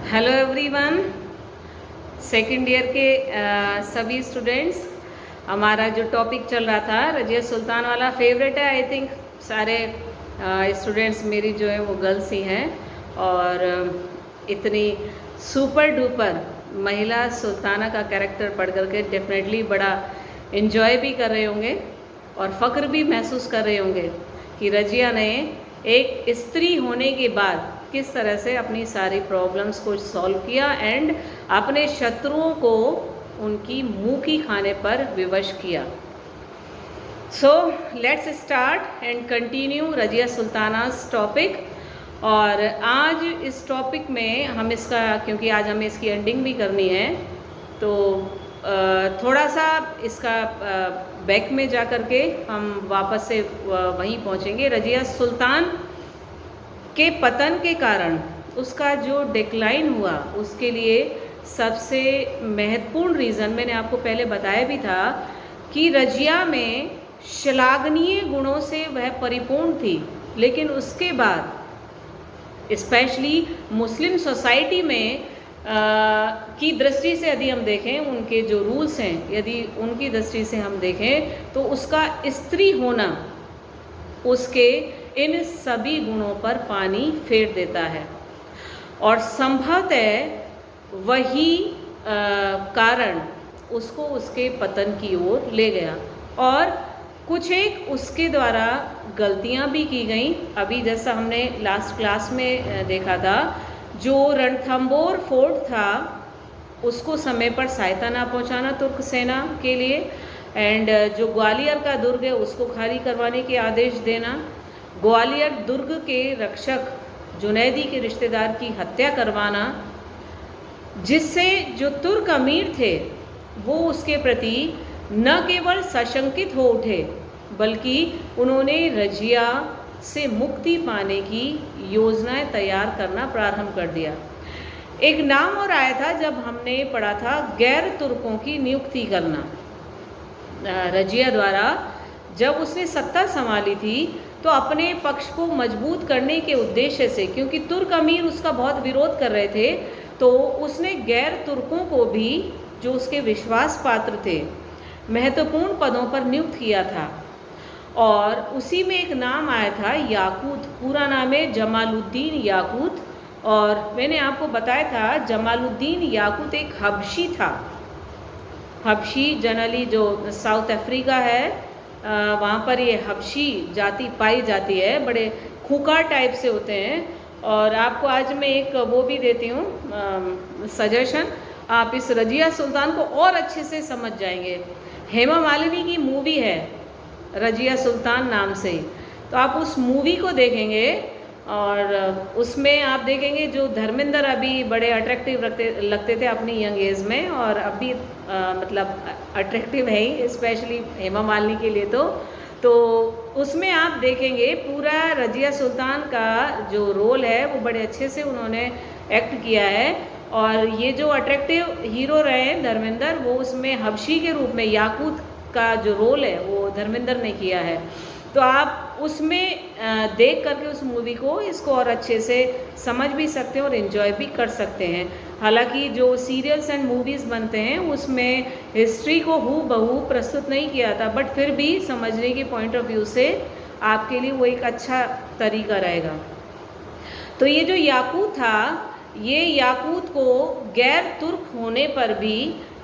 Hello everyone, second year के सभी students. हमारा जो टॉपिक चल रहा था रजिया सुल्तान वाला फेवरेट है। आई थिंक सारे स्टूडेंट्स मेरी जो है वो गर्ल्स ही हैं और इतनी सुपर डुपर महिला सुल्ताना का कैरेक्टर पढ़ करके डेफिनेटली बड़ा इन्जॉय भी कर रहे होंगे और फ़ख्र भी महसूस कर रहे होंगे कि रजिया ने एक स्त्री होने के बाद किस तरह से अपनी सारी प्रॉब्लम्स को सॉल्व किया एंड अपने शत्रुओं को उनकी मुंह की खाने पर विवश किया। So let's start and continue Raziya Sultana's topic. और आज इस टॉपिक में हम इसका, क्योंकि आज हमें इसकी एंडिंग भी करनी है, तो थोड़ा सा इसका बैक में जा कर के हम वापस से वहीं पहुंचेंगे। रजिया सुल्तान के पतन के कारण उसका जो डिक्लाइन हुआ उसके लिए सबसे महत्वपूर्ण रीज़न मैंने आपको पहले बताया भी था कि रजिया में श्लाघनीय गुणों से वह परिपूर्ण थी, लेकिन उसके बाद स्पेशली मुस्लिम सोसाइटी में की दृष्टि से यदि हम देखें, उनके जो रूल्स हैं यदि उनकी दृष्टि से हम देखें तो उसका स्त्री होना उसके इन सभी गुणों पर पानी फेर देता है और संभवतः वही कारण उसको उसके पतन की ओर ले गया। और कुछ एक उसके द्वारा गलतियां भी की गई। अभी जैसा हमने लास्ट क्लास में देखा था, जो रणथंबोर फोर्ट था उसको समय पर सहायता ना पहुंचाना तुर्क सेना के लिए, एंड जो ग्वालियर का दुर्ग है उसको खाली करवाने के आदेश देना, ग्वालियर दुर्ग के रक्षक जुनैदी के रिश्तेदार की हत्या करवाना, जिससे जो तुर्क अमीर थे वो उसके प्रति न केवल सशंकित हो उठे बल्कि उन्होंने रजिया से मुक्ति पाने की योजनाएं तैयार करना प्रारंभ कर दिया। एक नाम और आया था जब हमने पढ़ा था गैर तुर्कों की नियुक्ति करना। रजिया द्वारा जब उसने सत्ता संभाली थी तो अपने पक्ष को मजबूत करने के उद्देश्य से, क्योंकि तुर्क अमीर उसका बहुत विरोध कर रहे थे, तो उसने गैर तुर्कों को भी जो उसके विश्वास पात्र थे महत्वपूर्ण पदों पर नियुक्त किया था। और उसी में एक नाम आया था याकूत। पूरा नाम है जमालुद्दीन याकूत। और मैंने आपको बताया था जमालुद्दीन याकूत एक हबशी था। हबशी जनरली जो साउथ अफ्रीका है वहाँ पर ये हबशी जाति पाई जाती है, बड़े खूंखार टाइप से होते हैं। और आपको आज मैं एक वो भी देती हूँ सजेशन, आप इस रजिया सुल्तान को और अच्छे से समझ जाएंगे। हेमा मालिनी की मूवी है रजिया सुल्तान नाम से, तो आप उस मूवी को देखेंगे और उसमें आप देखेंगे जो धर्मेंद्र अभी बड़े अट्रैक्टिव लगते थे अपनी यंग एज में, और अभी मतलब अट्रैक्टिव है ही स्पेशली हेमा मालिनी के लिए। तो उसमें आप देखेंगे पूरा रजिया सुल्तान का जो रोल है वो बड़े अच्छे से उन्होंने एक्ट किया है। और ये जो अट्रैक्टिव हीरो रहे हैं धर्मेंद्र, वो उसमें हबशी के रूप में याकूत का जो रोल है वो धर्मेंद्र ने किया है। तो आप उसमें देख करके उस मूवी को इसको और अच्छे से समझ भी सकते हैं और इन्जॉय भी कर सकते हैं। हालांकि जो सीरियल्स एंड मूवीज़ बनते हैं उसमें हिस्ट्री को हूबहू प्रस्तुत नहीं किया था, बट फिर भी समझने के पॉइंट ऑफ व्यू से आपके लिए वो एक अच्छा तरीका रहेगा। तो ये जो याकूत था, ये याकूत को गैर तुर्क होने पर भी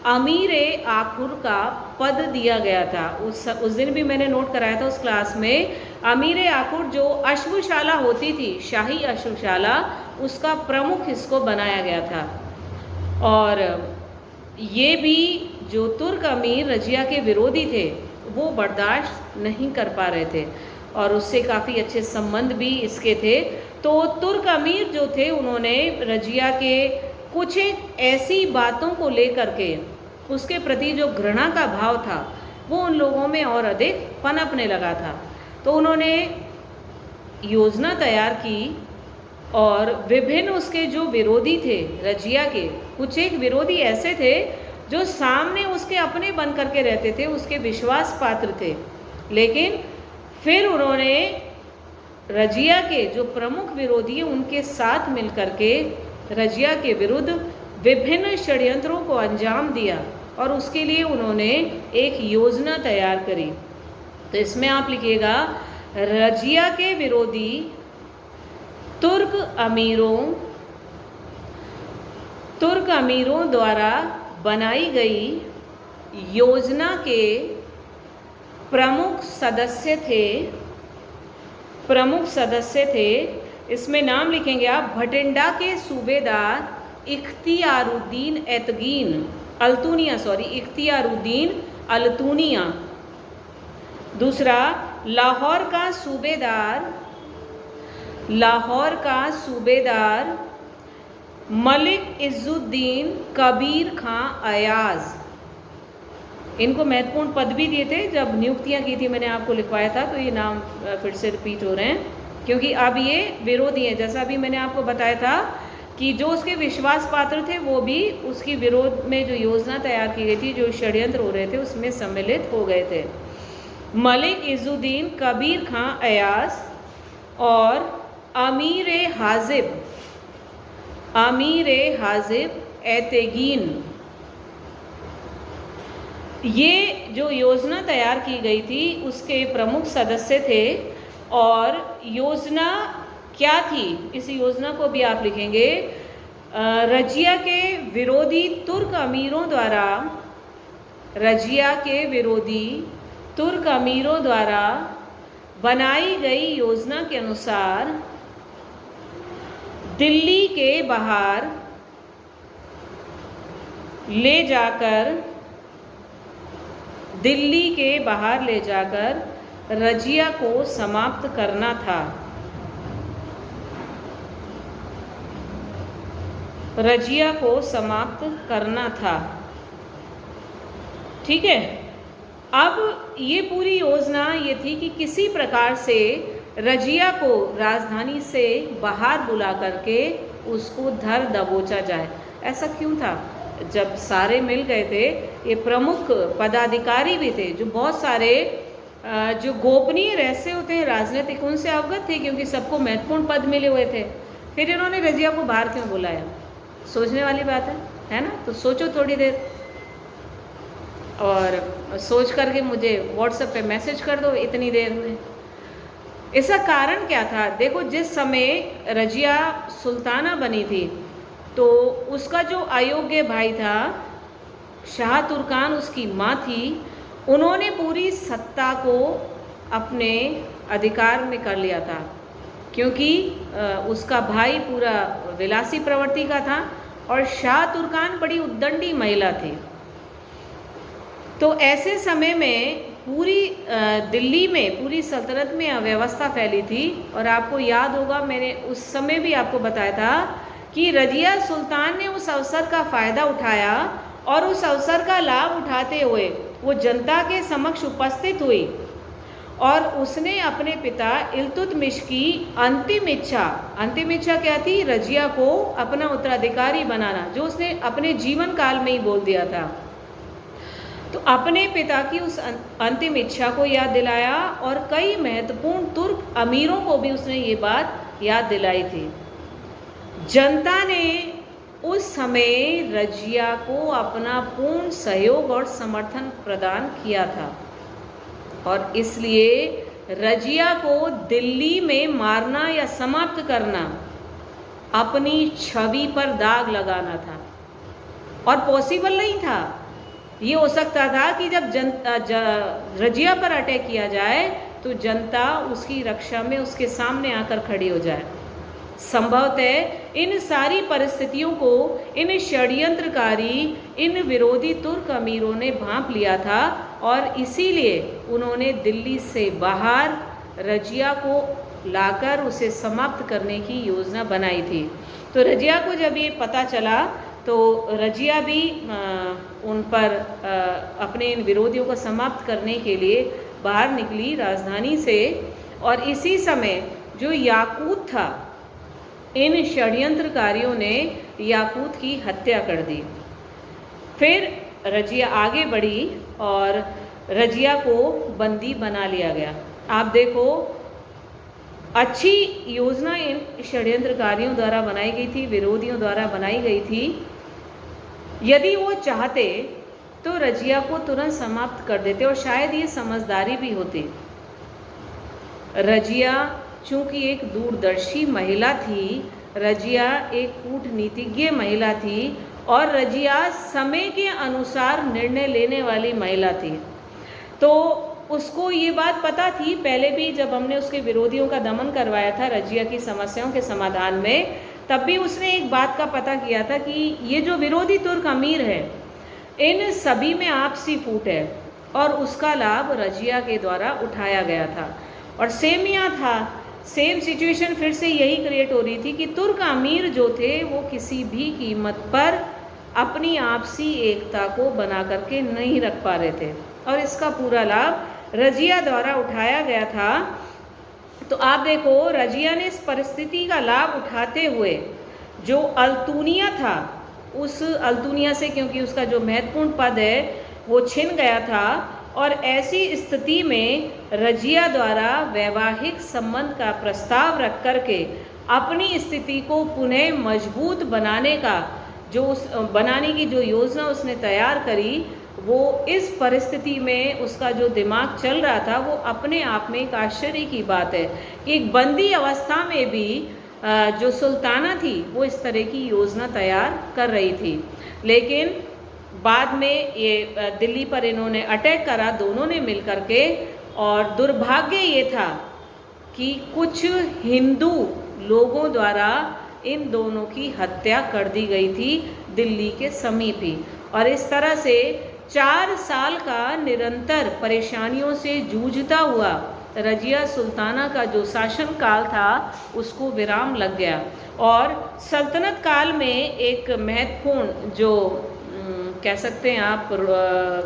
अमीर आखुर का पद दिया गया था। उस दिन भी मैंने नोट कराया था उस क्लास में, अमीर आखुर जो अश्वशाला होती थी, शाही अश्वशाला, उसका प्रमुख इसको बनाया गया था। और ये भी जो तुर्क अमीर रजिया के विरोधी थे वो बर्दाश्त नहीं कर पा रहे थे और उससे काफ़ी अच्छे संबंध भी इसके थे। तो तुर्क अमीर जो थे उन्होंने रजिया के कुछ एक ऐसी बातों को लेकर के उसके प्रति जो घृणा का भाव था वो उन लोगों में और अधिक पनपने लगा था। तो उन्होंने योजना तैयार की और विभिन्न उसके जो विरोधी थे रजिया के, कुछ एक विरोधी ऐसे थे जो सामने उसके अपने बन करके रहते थे, उसके विश्वास पात्र थे, लेकिन फिर उन्होंने रजिया के जो प्रमुख विरोधी हैं उनके साथ मिलकर के रजिया के विरुद्ध विभिन्न षड्यंत्रों को अंजाम दिया और उसके लिए उन्होंने एक योजना तैयार करी। तो इसमें आप लिखिएगा, रजिया के विरोधी तुर्क अमीरों द्वारा बनाई गई योजना के प्रमुख सदस्य थे। इसमें नाम लिखेंगे आप, भटिंडा के सूबेदार इख्तियारुद्दीन अल्तूनिया। दूसरा, लाहौर का सूबेदार मलिक इज़्ज़ुद्दीन कबीर खां अयाज। इनको महत्वपूर्ण पद भी दिए थे। जब नियुक्तियां की थी, मैंने आपको लिखवाया था, तो ये नाम फिर से रिपीट हो रहे हैं क्योंकि अब ये विरोधी हैं। जैसा भी मैंने आपको बताया था कि जो उसके विश्वास पात्र थे वो भी उसकी विरोध में जो योजना तैयार की गई थी, जो षड्यंत्र हो रहे थे, उसमें सम्मिलित हो गए थे। मलिक इज़्ज़ुद्दीन कबीर खां अयाज और अमीर हाजिब एतेगीन, ये जो योजना तैयार की गई थी उसके प्रमुख सदस्य थे। और योजना क्या थी, इस योजना को भी आप लिखेंगे, रजिया के विरोधी तुर्क अमीरों द्वारा बनाई गई योजना के अनुसार दिल्ली के बाहर ले जाकर रजिया को समाप्त करना था। ठीक है। अब ये पूरी योजना ये थी कि किसी प्रकार से रजिया को राजधानी से बाहर बुला करके उसको धर दबोचा जाए। ऐसा क्यों था? जब सारे मिल गए थे, ये प्रमुख पदाधिकारी भी थे, जो बहुत सारे जो गोपनीय रहस्य होते हैं राजनीतिक, उनसे अवगत थे क्योंकि सबको महत्वपूर्ण पद मिले हुए थे। फिर इन्होंने रजिया को बाहर क्यों बुलाया? सोचने वाली बात है ना? तो सोचो थोड़ी देर और सोच करके मुझे व्हाट्सएप पे मैसेज कर दो इतनी देर में। इसका कारण क्या था? देखो, जिस समय रजिया सुल्ताना बनी थी तो उसका जो अयोग्य भाई था शाह तुर्कान, उसकी माँ थी, उन्होंने पूरी सत्ता को अपने अधिकार में कर लिया था क्योंकि उसका भाई पूरा विलासी प्रवृत्ति का था और शाह तुर्कान बड़ी उद्दंडी महिला थी। तो ऐसे समय में पूरी दिल्ली में, पूरी सल्तनत में अव्यवस्था फैली थी। और आपको याद होगा, मैंने उस समय भी आपको बताया था कि रजिया सुल्तान ने उस अवसर का फ़ायदा उठाया और उस अवसर का लाभ उठाते हुए वो जनता के समक्ष उपस्थित हुई और उसने अपने पिता इल्तुतमिश की अंतिम इच्छा क्या थी? रजिया को अपना उत्तराधिकारी बनाना, जो उसने अपने जीवन काल में ही बोल दिया था। तो अपने पिता की उस अंतिम इच्छा को याद दिलाया और कई महत्वपूर्ण तुर्क अमीरों को भी उसने ये बात याद दिलाई थी। जनता ने उस समय रजिया को अपना पूर्ण सहयोग और समर्थन प्रदान किया था और इसलिए रजिया को दिल्ली में मारना या समाप्त करना अपनी छवि पर दाग लगाना था और पॉसिबल नहीं था। ये हो सकता था कि जब रजिया पर अटैक किया जाए तो जनता उसकी रक्षा में उसके सामने आकर खड़ी हो जाए। संभवतः इन सारी परिस्थितियों को इन षड्यंत्रकारी, इन विरोधी तुर्क अमीरों ने भांप लिया था और इसीलिए उन्होंने दिल्ली से बाहर रजिया को लाकर उसे समाप्त करने की योजना बनाई थी। तो रजिया को जब ये पता चला तो रजिया भी उन पर अपने इन विरोधियों को समाप्त करने के लिए बाहर निकली राजधानी से। और इसी समय जो याकूत था, इन षड्यंत्रकारियों ने याकूत की हत्या कर दी। फिर रजिया आगे बढ़ी और रजिया को बंदी बना लिया गया। आप देखो, अच्छी योजना इन षड्यंत्रकारियों द्वारा बनाई गई थी, विरोधियों द्वारा बनाई गई थी। यदि वो चाहते तो रजिया को तुरंत समाप्त कर देते और शायद ये समझदारी भी होती। रजिया चूंकि एक दूरदर्शी महिला थी, रजिया एक कूटनीतिज्ञ महिला थी और रजिया समय के अनुसार निर्णय लेने वाली महिला थी। तो उसको ये बात पता थी, पहले भी जब हमने उसके विरोधियों का दमन करवाया था रजिया की समस्याओं के समाधान में, तब भी उसने एक बात का पता किया था कि ये जो विरोधी तुर्क अमीर है, इन सभी में आपसी फूट है और उसका लाभ रजिया के द्वारा उठाया गया था। और सेम यहाँ था, सेम सिचुएशन फिर से यही क्रिएट हो रही थी कि तुर्क अमीर जो थे वो किसी भी कीमत पर अपनी आपसी एकता को बना करके नहीं रख पा रहे थे और इसका पूरा लाभ रजिया द्वारा उठाया गया था। तो आप देखो, रजिया ने इस परिस्थिति का लाभ उठाते हुए जो अल्तुनिया था, उस अल्तुनिया से, क्योंकि उसका जो महत्वपूर्ण पद है वो छिन गया था, और ऐसी स्थिति में रजिया द्वारा वैवाहिक संबंध का प्रस्ताव रख करके अपनी स्थिति को पुनः मजबूत बनाने का बनाने की जो योजना उसने तैयार करी, वो इस परिस्थिति में उसका जो दिमाग चल रहा था वो अपने आप में एक आश्चर्य की बात है कि एक बंदी अवस्था में भी जो सुल्ताना थी वो इस तरह की योजना तैयार कर रही थी। लेकिन बाद में ये दिल्ली पर इन्होंने अटैक करा दोनों ने मिलकर के, और दुर्भाग्य ये था कि कुछ हिंदू लोगों द्वारा इन दोनों की हत्या कर दी गई थी दिल्ली के समीप ही। और इस तरह से 4 साल का निरंतर परेशानियों से जूझता हुआ रजिया सुल्ताना का जो शासन काल था उसको विराम लग गया और सल्तनत काल में एक महत्वपूर्ण जो कह सकते हैं आप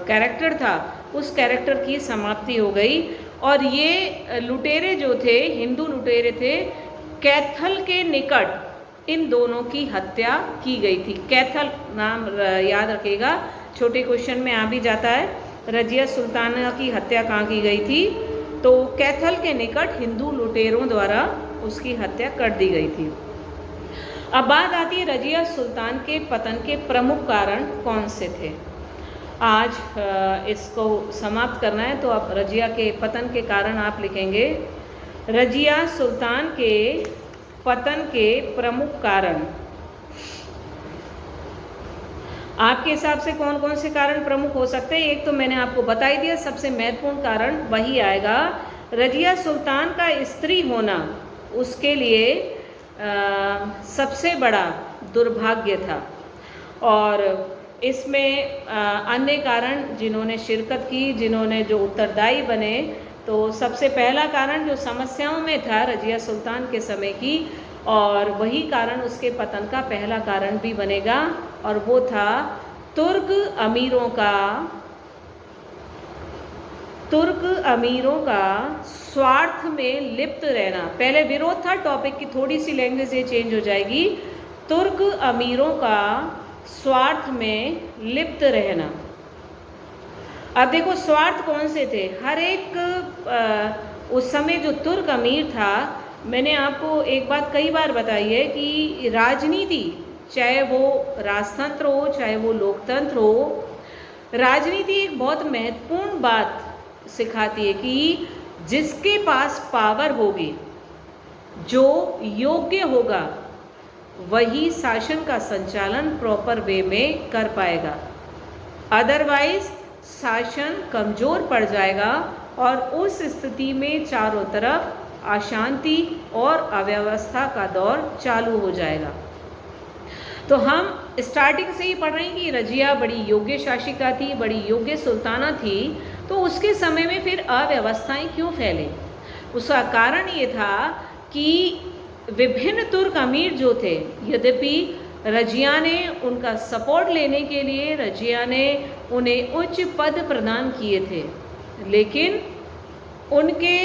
कैरेक्टर था, उस कैरेक्टर की समाप्ति हो गई। और ये लुटेरे जो थे, हिंदू लुटेरे थे, कैथल के निकट इन दोनों की हत्या की गई थी। कैथल नाम याद रखिएगा, छोटे क्वेश्चन में आ भी जाता है। रजिया सुल्ताना की हत्या कहाँ की गई थी? तो कैथल के निकट हिंदू लुटेरों द्वारा उसकी हत्या कर दी गई थी। अब बात आती है रजिया सुल्तान के पतन के प्रमुख कारण कौन से थे। आज इसको समाप्त करना है तो अब रजिया के पतन के कारण आप लिखेंगे रजिया सुल्तान के पतन के प्रमुख कारण। आपके हिसाब से कौन कौन से कारण प्रमुख हो सकते हैं? एक तो मैंने आपको बता ही दिया, सबसे महत्वपूर्ण कारण वही आएगा, रजिया सुल्तान का स्त्री होना उसके लिए सबसे बड़ा दुर्भाग्य था। और इसमें अन्य कारण जिन्होंने शिरकत की, जिन्होंने जो उत्तरदायी बने, तो सबसे पहला कारण जो समस्याओं में था रजिया सुल्तान के समय की, और वही कारण उसके पतन का पहला कारण भी बनेगा, और वो था तुर्क अमीरों का स्वार्थ में लिप्त रहना। पहले विरोध था, टॉपिक की थोड़ी सी लैंग्वेज ये चेंज हो जाएगी। तुर्क अमीरों का स्वार्थ में लिप्त रहना। अब देखो स्वार्थ कौन से थे? हर एक उस समय जो तुर्क अमीर था, मैंने आपको एक बात कई बार बताई है कि राजनीति, चाहे वो राजतंत्र हो चाहे वो लोकतंत्र हो, राजनीति एक बहुत महत्वपूर्ण बात सिखाती है कि जिसके पास पावर होगी, जो योग्य होगा, वही शासन का संचालन प्रॉपर वे में कर पाएगा। अदरवाइज शासन कमज़ोर पड़ जाएगा और उस स्थिति में चारों तरफ अशांति और अव्यवस्था का दौर चालू हो जाएगा। तो हम स्टार्टिंग से ही पढ़ रहे हैं कि रजिया बड़ी योग्य शासिका थी, बड़ी योग्य सुल्ताना थी, तो उसके समय में फिर अव्यवस्थाएं क्यों फैले? उसका कारण ये था कि विभिन्न तुर्क अमीर जो थे, यद्यपि रजिया ने उनका सपोर्ट लेने के लिए रजिया ने उन्हें उच्च पद प्रदान किए थे, लेकिन उनके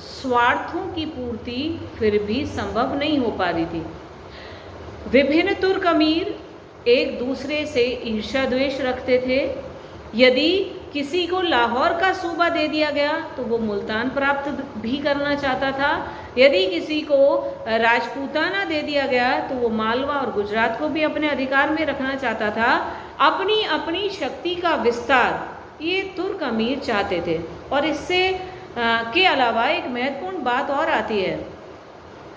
स्वार्थों की पूर्ति फिर भी संभव नहीं हो पा रही थी। विभिन्न तुर्क अमीर एक दूसरे से ईर्ष्या द्वेष रखते थे। यदि किसी को लाहौर का सूबा दे दिया गया तो वो मुल्तान प्राप्त भी करना चाहता था। यदि किसी को राजपूताना दे दिया गया तो वो मालवा और गुजरात को भी अपने अधिकार में रखना चाहता था। अपनी अपनी शक्ति का विस्तार ये तुर्क अमीर चाहते थे। और इससे के अलावा एक महत्वपूर्ण बात और आती है,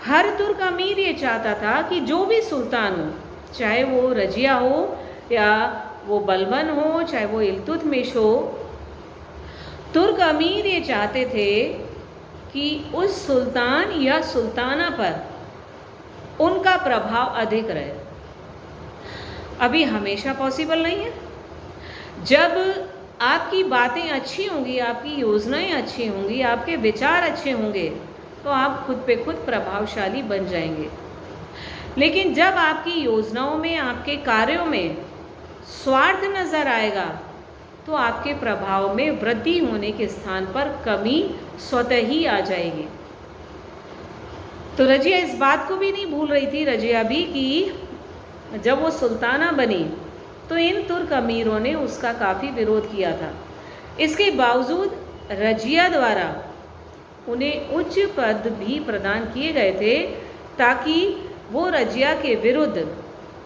हर तुर्क अमीर ये चाहता था कि जो भी सुल्तान हो, चाहे वो रजिया हो या वो बलबन हो, चाहे वो इल्तुतमिश हो, तुर्क अमीर ये चाहते थे कि उस सुल्तान या सुल्ताना पर उनका प्रभाव अधिक रहे। अभी हमेशा पॉसिबल नहीं है। जब आपकी बातें अच्छी होंगी, आपकी योजनाएं अच्छी होंगी, आपके विचार अच्छे होंगे तो आप खुद पे खुद प्रभावशाली बन जाएंगे। लेकिन जब आपकी योजनाओं में, आपके कार्यों में स्वार्थ नज़र आएगा तो आपके प्रभाव में वृद्धि होने के स्थान पर कमी स्वतः ही आ जाएगी। तो रजिया इस बात को भी नहीं भूल रही थी, रजिया भी, कि जब वो सुल्ताना बनी तो इन तुर्क अमीरों ने उसका काफ़ी विरोध किया था। इसके बावजूद रजिया द्वारा उन्हें उच्च पद भी प्रदान किए गए थे ताकि वो रजिया के विरुद्ध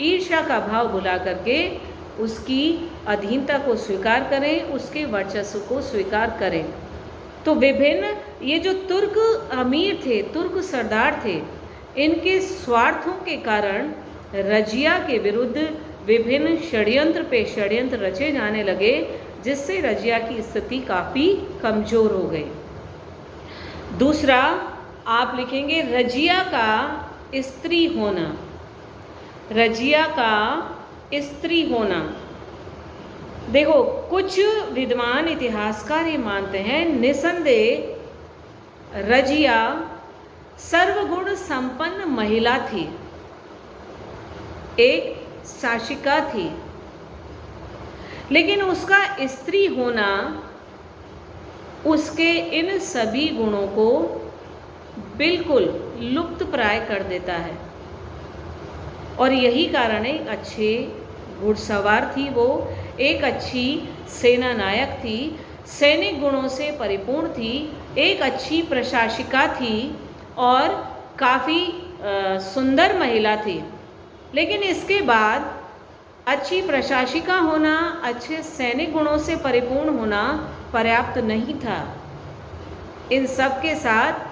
ईर्ष्या का भाव भुला करके उसकी अधीनता को स्वीकार करें, उसके वर्चस्व को स्वीकार करें। तो विभिन्न ये जो तुर्क अमीर थे, तुर्क सरदार थे, इनके स्वार्थों के कारण रजिया के विरुद्ध विभिन्न षड्यंत्र पे षड्यंत्र रचे जाने लगे, जिससे रजिया की स्थिति काफ़ी कमज़ोर हो गई। दूसरा आप लिखेंगे रजिया का स्त्री होना। रजिया का स्त्री होना, देखो कुछ विद्वान इतिहासकार ये मानते हैं निसंदेह रजिया सर्वगुण संपन्न महिला थी, एक शासिका थी, लेकिन उसका स्त्री होना उसके इन सभी गुणों को बिल्कुल लुप्त प्राय कर देता है। और यही कारण है, एक अच्छे घुड़सवार थी वो, एक अच्छी सेना नायक थी, सैनिक गुणों से परिपूर्ण थी, एक अच्छी प्रशासिका थी और काफ़ी सुंदर महिला थी। लेकिन इसके बाद अच्छी प्रशासिका होना, अच्छे सैनिक गुणों से परिपूर्ण होना पर्याप्त नहीं था। इन सब के साथ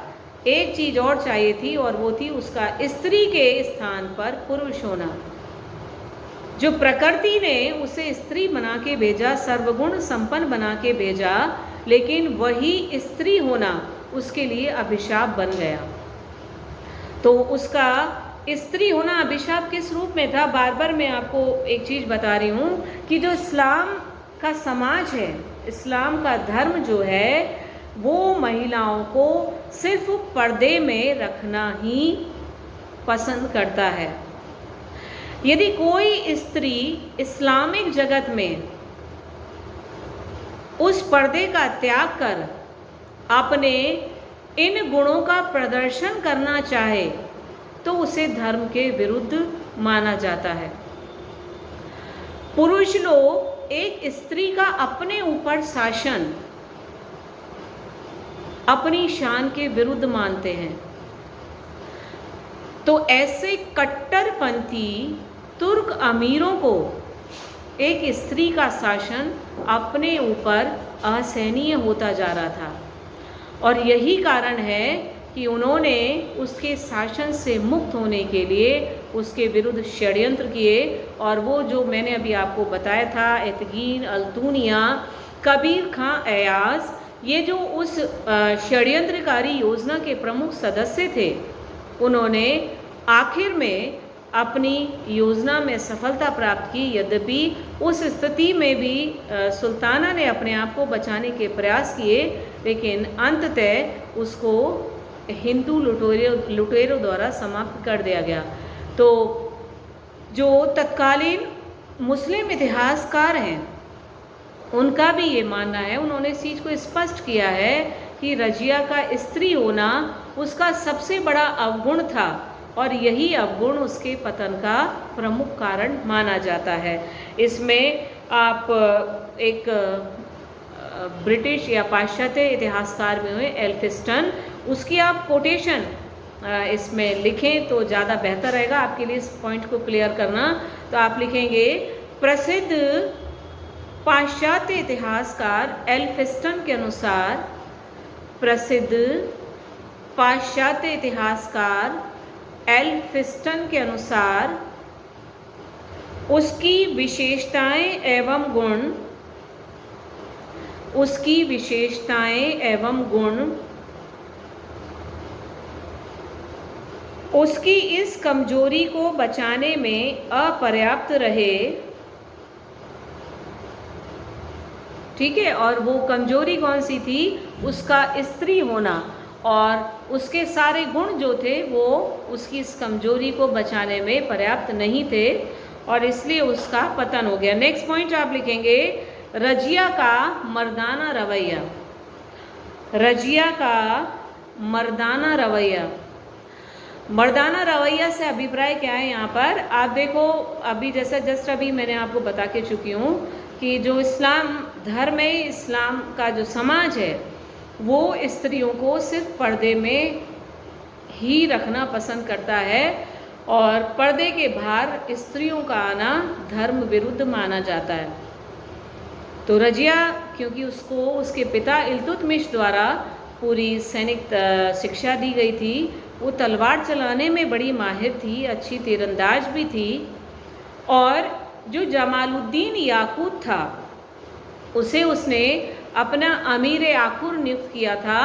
एक चीज़ और चाहिए थी और वो थी उसका स्त्री के स्थान पर पुरुष होना। जो प्रकृति ने उसे स्त्री बना के भेजा, सर्वगुण संपन्न बना के भेजा, लेकिन वही स्त्री होना उसके लिए अभिशाप बन गया। तो उसका स्त्री होना अभिशाप किस रूप में था? बार बार मैं आपको एक चीज़ बता रही हूँ कि जो इस्लाम का समाज है, इस्लाम का धर्म जो है, वो महिलाओं को सिर्फ पर्दे में रखना ही पसंद करता है। यदि कोई स्त्री इस्लामिक जगत में उस पर्दे का त्याग कर अपने इन गुणों का प्रदर्शन करना चाहे तो उसे धर्म के विरुद्ध माना जाता है। पुरुष लोग एक स्त्री का अपने ऊपर शासन अपनी शान के विरुद्ध मानते हैं। तो ऐसे कट्टरपंथी तुर्क अमीरों को एक स्त्री का शासन अपने ऊपर असहनीय होता जा रहा था और यही कारण है कि उन्होंने उसके शासन से मुक्त होने के लिए उसके विरुद्ध षड्यंत्र किए। और वो जो मैंने अभी आपको बताया था, एतगीन, अल्तूनिया, कबीर खां अयाज, ये जो उस षड्यंत्रकारी योजना के प्रमुख सदस्य थे, उन्होंने आखिर में अपनी योजना में सफलता प्राप्त की। यद्यपि उस स्थिति में भी सुल्ताना ने अपने आप को बचाने के प्रयास किए, लेकिन अंततः उसको हिंदू लुटेरों द्वारा समाप्त कर दिया गया। तो जो तत्कालीन मुस्लिम इतिहासकार हैं, उनका भी ये मानना है, उन्होंने इस चीज़ को स्पष्ट किया है कि रजिया का स्त्री होना उसका सबसे बड़ा अवगुण था और यही अवगुण उसके पतन का प्रमुख कारण माना जाता है। इसमें आप एक ब्रिटिश या पाश्चात्य इतिहासकार में हुए एल्फिस्टन। उसकी आप कोटेशन इसमें लिखें तो ज़्यादा बेहतर रहेगा आपके लिए इस पॉइंट को क्लियर करना। तो आप लिखेंगे प्रसिद्ध पाश्चात्य इतिहासकार एल्फिस्टन के अनुसार, प्रसिद्ध पाश्चात्य इतिहासकार एल्फिस्टन के अनुसार उसकी विशेषताएं एवं गुण, उसकी विशेषताएं एवं गुण उसकी इस कमजोरी को बचाने में अपर्याप्त रहे। ठीक है, और वो कमजोरी कौन सी थी? उसका स्त्री होना, और उसके सारे गुण जो थे वो उसकी इस कमजोरी को बचाने में पर्याप्त नहीं थे और इसलिए उसका पतन हो गया। नेक्स्ट पॉइंट आप लिखेंगे रजिया का मर्दाना रवैया। रजिया का मर्दाना रवैया। मर्दाना रवैया से अभिप्राय क्या है यहाँ पर? आप देखो, अभी जैसा जस्ट अभी मैंने आपको बता के चुकी हूँ कि जो इस्लाम धर्म है, इस्लाम का जो समाज है वो स्त्रियों को सिर्फ पर्दे में ही रखना पसंद करता है और पर्दे के बाहर स्त्रियों का आना धर्म विरुद्ध माना जाता है। तो रजिया, क्योंकि उसको उसके पिता इल्तुतमिश द्वारा पूरी सैनिक शिक्षा दी गई थी, वो तलवार चलाने में बड़ी माहिर थी, अच्छी तीरंदाज भी थी, और जो जमालुद्दीन याकूत था उसे उसने अपना अमीर आखुर नियुक्त किया था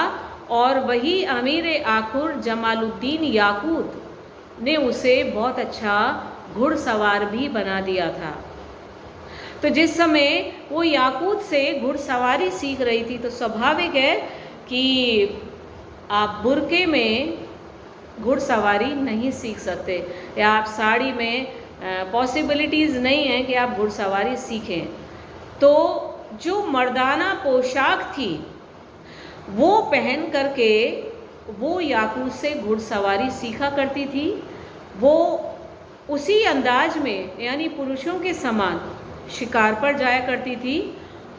और वही अमीर आखुर जमालुद्दीन याकूत ने उसे बहुत अच्छा घुड़सवार भी बना दिया था। तो जिस समय वो याकूत से घुड़सवारी सीख रही थी तो स्वाभाविक है कि आप बुर्के में घुड़सवारी नहीं सीख सकते या आप साड़ी में पॉसिबिलिटीज़ नहीं है कि आप घुड़सवारी सीखें। तो जो मर्दाना पोशाक थी वो पहन करके वो याकूत से घुड़सवारी सीखा करती थी। वो उसी अंदाज में यानी पुरुषों के समान शिकार पर जाया करती थी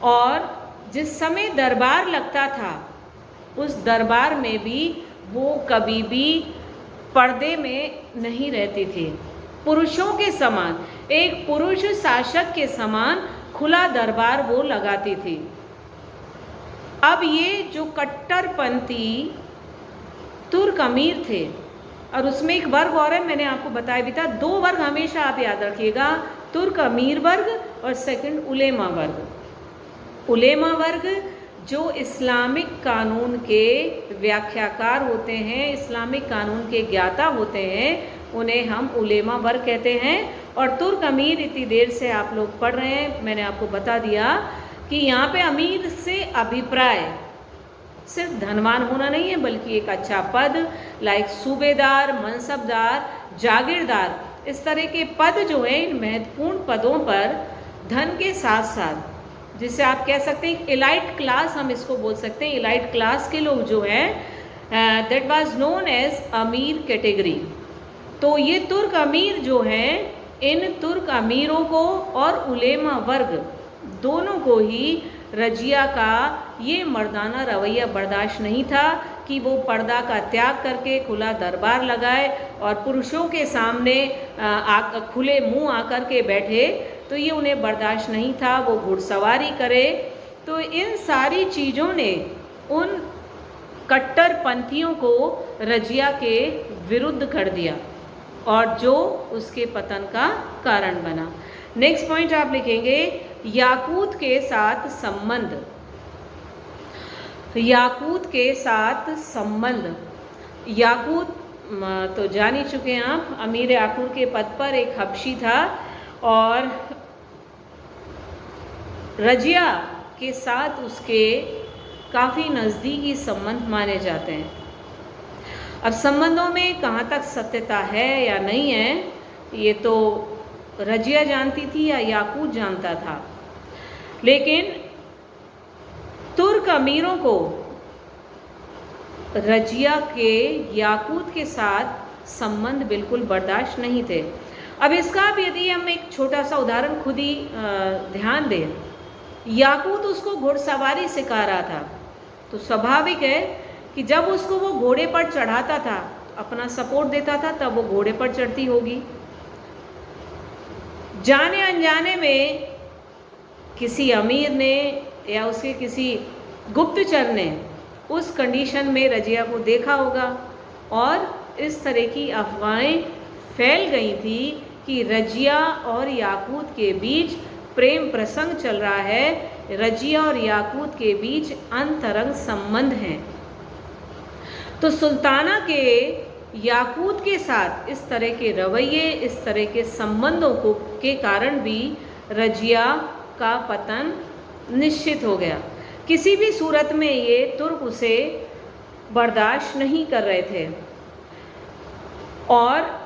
और जिस समय दरबार लगता था उस दरबार में भी वो कभी भी पर्दे में नहीं रहती थी। पुरुषों के समान, एक पुरुष शासक के समान खुला दरबार वो लगाती थी। अब ये जो कट्टरपंथी तुर्क अमीर थे, और उसमें एक वर्ग और है, मैंने आपको बताया भी था, दो वर्ग हमेशा आप याद रखिएगा, तुर्क अमीर वर्ग और सेकंड उलेमा वर्ग। उलेमा वर्ग जो इस्लामिक कानून के व्याख्याकार होते हैं, इस्लामिक कानून के ज्ञाता होते हैं, उन्हें हम उलेमा वर्ग कहते हैं। और तुर्क अमीर इतनी देर से आप लोग पढ़ रहे हैं, मैंने आपको बता दिया कि यहाँ पे अमीर से अभिप्राय सिर्फ धनवान होना नहीं है, बल्कि एक अच्छा पद, लाइक सूबेदार, मनसबदार, जागीरदार, इस तरह के पद जो हैं, इन महत्वपूर्ण पदों पर धन के साथ साथ, जिसे आप कह सकते हैं इलाइट क्लास, हम इसको बोल सकते हैं, इलाइट क्लास के लोग जो हैं, दैट वाज नोन एज अमीर कैटेगरी। तो ये तुर्क अमीर जो हैं, इन तुर्क अमीरों को और उलेमा वर्ग दोनों को ही रजिया का ये मर्दाना रवैया बर्दाश्त नहीं था कि वो पर्दा का त्याग करके खुला दरबार लगाए और पुरुषों के सामने खुले मुंह आकर के बैठे, तो ये उन्हें बर्दाश्त नहीं था। वो घुड़सवारी करे। तो इन सारी चीज़ों ने उन कट्टरपंथियों को रजिया के विरुद्ध कर दिया और जो उसके पतन का कारण बना। नेक्स्ट पॉइंट आप लिखेंगे याकूत के साथ संबंध। याकूत के साथ संबंध। याकूत तो जान ही चुके हैं आप, अमीर याकूत के पद पर एक हबशी था और रजिया के साथ उसके काफ़ी नज़दीकी संबंध माने जाते हैं। अब संबंधों में कहाँ तक सत्यता है या नहीं है, ये तो रजिया जानती थी या याकूत जानता था, लेकिन तुर्क अमीरों को रजिया के याकूत के साथ संबंध बिल्कुल बर्दाश्त नहीं थे। अब इसका भी यदि हम एक छोटा सा उदाहरण खुद ही ध्यान दें याकूत उसको घुड़सवारी सिखा रहा था। तो स्वाभाविक है कि जब उसको वो घोड़े पर चढ़ाता था, अपना सपोर्ट देता था, तब वो घोड़े पर चढ़ती होगी। जाने अनजाने में किसी अमीर ने या उसके किसी गुप्तचर ने उस कंडीशन में रजिया को देखा होगा और इस तरह की अफवाहें फैल गई थी कि रजिया और याकूत के बीच प्रेम प्रसंग चल रहा है, रजिया और याकूत के बीच अंतरंग संबंध हैं। तो सुल्ताना के याकूत के साथ इस तरह के रवैये, इस तरह के संबंधों को के कारण भी रजिया का पतन निश्चित हो गया। किसी भी सूरत में ये तुर्क उसे बर्दाश्त नहीं कर रहे थे और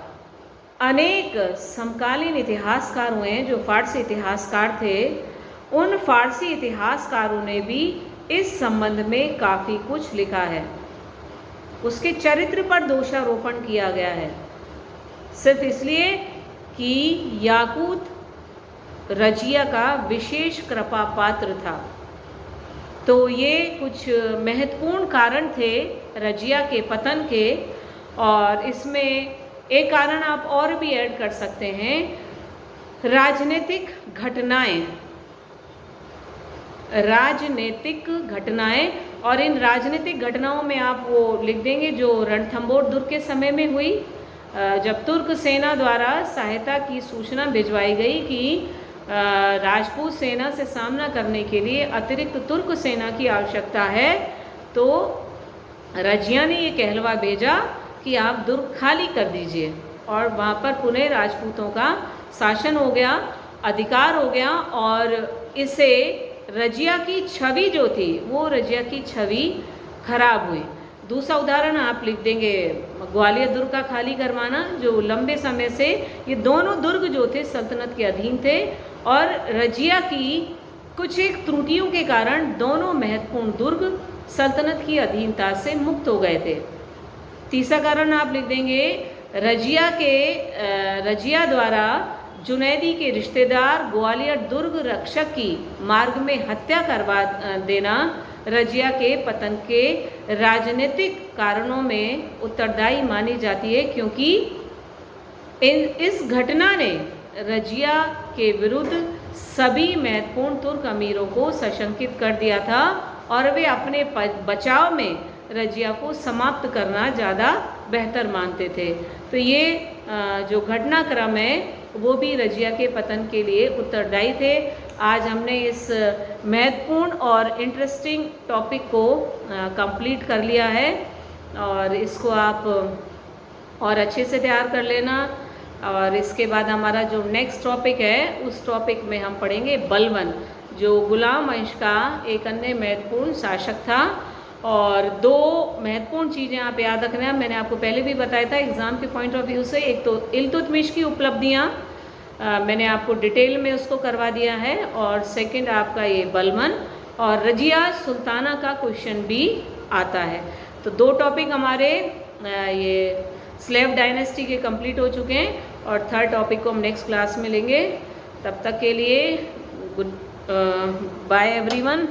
अनेक समकालीन इतिहासकार हुए हैं जो फारसी इतिहासकार थे। उन फारसी इतिहासकारों ने भी इस संबंध में काफ़ी कुछ लिखा है। उसके चरित्र पर दोषारोपण किया गया है, सिर्फ इसलिए कि याकूत रजिया का विशेष कृपा पात्र था। तो ये कुछ महत्वपूर्ण कारण थे रजिया के पतन के। और इसमें एक कारण आप और भी ऐड कर सकते हैं, राजनीतिक घटनाएं। और इन राजनीतिक घटनाओं में आप वो लिख देंगे जो रणथंबोर दुर्ग के समय में हुई, जब तुर्क सेना द्वारा सहायता की सूचना भिजवाई गई कि राजपूत सेना से सामना करने के लिए अतिरिक्त तुर्क सेना की आवश्यकता है। तो रजिया ने ये कहलवा भेजा कि आप दुर्ग खाली कर दीजिए, और वहाँ पर पुनः राजपूतों का शासन हो गया, अधिकार हो गया, और इसे रजिया की छवि जो थी वो रजिया की छवि खराब हुई। दूसरा उदाहरण आप लिख देंगे ग्वालियर दुर्ग का खाली करवाना, जो लंबे समय से ये दोनों दुर्ग जो थे सल्तनत के अधीन थे, और रजिया की कुछ एक त्रुटियों के कारण दोनों महत्वपूर्ण दुर्ग सल्तनत की अधीनता से मुक्त हो गए थे। तीसरा कारण आप लिख देंगे रजिया द्वारा जुनैदी के रिश्तेदार ग्वालियर दुर्ग रक्षक की मार्ग में हत्या करवा देना रजिया के पतन के राजनीतिक कारणों में उत्तरदायी मानी जाती है, क्योंकि इस घटना ने रजिया के विरुद्ध सभी महत्वपूर्ण तुर्क अमीरों को सशंकित कर दिया था और वे अपने बचाव में रजिया को समाप्त करना ज़्यादा बेहतर मानते थे। तो ये जो घटनाक्रम है वो भी रजिया के पतन के लिए उत्तरदायी थे। आज हमने इस महत्वपूर्ण और इंटरेस्टिंग टॉपिक को कंप्लीट कर लिया है, और इसको आप और अच्छे से तैयार कर लेना। और इसके बाद हमारा जो नेक्स्ट टॉपिक है उस टॉपिक में हम पढ़ेंगे बलबन, जो गुलाम वंश का एक अन्य महत्वपूर्ण शासक था। और दो महत्वपूर्ण चीज़ें आप याद रखना, मैंने आपको पहले भी बताया था एग्ज़ाम के पॉइंट ऑफ व्यू से। एक तो इल्तुतमिश की उपलब्धियाँ मैंने आपको डिटेल में उसको करवा दिया है, और सेकंड आपका ये बलबन और रजिया सुल्ताना का क्वेश्चन भी आता है। तो दो टॉपिक हमारे ये स्लेव डायनेस्टी के कंप्लीट हो चुके हैं, और थर्ड टॉपिक को हम नेक्स्ट क्लास में लेंगे। तब तक के लिए गुड बाय एवरीवन।